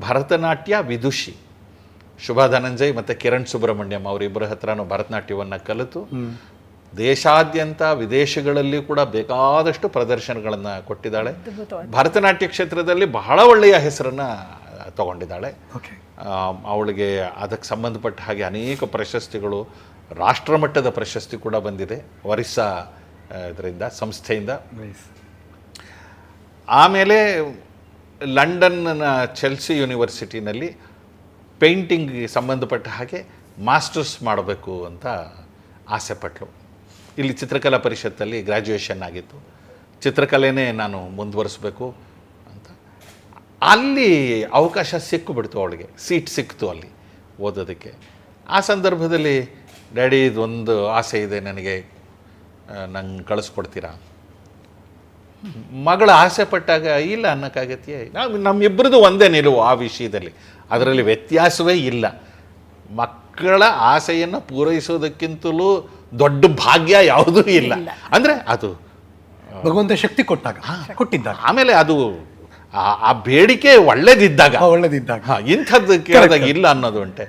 ಭರತನಾಟ್ಯ ವಿದುಷಿ ಶುಭಾ ಧನಂಜಯ್ ಮತ್ತು ಕಿರಣ್ ಸುಬ್ರಹ್ಮಣ್ಯಂ ಅವರಿಬ್ಬರ ಹತ್ರನೂ ಭರತನಾಟ್ಯವನ್ನು ಕಲಿತು ದೇಶಾದ್ಯಂತ ವಿದೇಶಗಳಲ್ಲಿ ಕೂಡ ಬೇಕಾದಷ್ಟು ಪ್ರದರ್ಶನಗಳನ್ನು ಕೊಟ್ಟಿದ್ದಾಳೆ. ಭರತನಾಟ್ಯ ಕ್ಷೇತ್ರದಲ್ಲಿ ಬಹಳ ಒಳ್ಳೆಯ ಹೆಸರನ್ನು ತಗೊಂಡಿದ್ದಾಳೆ. ಅವಳಿಗೆ ಅದಕ್ಕೆ ಸಂಬಂಧಪಟ್ಟ ಹಾಗೆ ಅನೇಕ ಪ್ರಶಸ್ತಿಗಳು, ರಾಷ್ಟ್ರಮಟ್ಟದ ಪ್ರಶಸ್ತಿ ಕೂಡ ಬಂದಿದೆ ಒರಿಸ್ಸಾ ಇದರಿಂದ ಸಂಸ್ಥೆಯಿಂದ. ಆಮೇಲೆ ಲಂಡನ್ನ ಚೆಲ್ಸಿ ಯೂನಿವರ್ಸಿಟಿನಲ್ಲಿ ಪೇಂಟಿಂಗ್ಗೆ ಸಂಬಂಧಪಟ್ಟ ಹಾಗೆ ಮಾಸ್ಟರ್ಸ್ ಮಾಡಬೇಕು ಅಂತ ಆಸೆ ಪಟ್ಟಳು. ಇಲ್ಲಿ ಚಿತ್ರಕಲಾ ಪರಿಷತ್ತಲ್ಲಿ ಗ್ರ್ಯಾಜುಯೇಷನ್ ಆಗಿತ್ತು, ಚಿತ್ರಕಲೆನೇ ನಾನು ಮುಂದುವರಿಸ್ಬೇಕು ಅಂತ. ಅಲ್ಲಿ ಅವಕಾಶ ಸಿಕ್ಕಿಬಿಡ್ತು, ಅವಳಿಗೆ ಸೀಟ್ ಸಿಕ್ತು ಅಲ್ಲಿ ಓದೋದಕ್ಕೆ. ಆ ಸಂದರ್ಭದಲ್ಲಿ ಡ್ಯಾಡಿ ಇದೊಂದು ಆಸೆ ಇದೆ ನನಗೆ, ನಂಗೆ ಕಳಿಸ್ಕೊಡ್ತೀರಾ? ಮಗಳ ಆಸೆ ಪಟ್ಟಾಗ ಇಲ್ಲ ಅನ್ನೋಕ್ಕಾಗತ್ತೆ. ನಮ್ಮಿಬ್ಬರದು ಒಂದೇ ನಿಲುವು ಆ ವಿಷಯದಲ್ಲಿ, ಅದರಲ್ಲಿ ವ್ಯತ್ಯಾಸವೇ ಇಲ್ಲ. ಮಕ್ಕಳ ಆಸೆಯನ್ನು ಪೂರೈಸೋದಕ್ಕಿಂತಲೂ ದೊಡ್ಡ ಭಾಗ್ಯ ಯಾವುದೂ ಇಲ್ಲ. ಅಂದರೆ ಅದು ಭಗವಂತ ಶಕ್ತಿ ಕೊಟ್ಟಿದ್ದಾಗ, ಆಮೇಲೆ ಅದು ಆ ಬೇಡಿಕೆ ಒಳ್ಳೇದಿದ್ದಾಗ ಒಳ್ಳೇದಿದ್ದಾಗ ಇಂಥದ್ದು ಕೇಳಿದಾಗ ಇಲ್ಲ ಅನ್ನೋದು ಉಂಟೆ.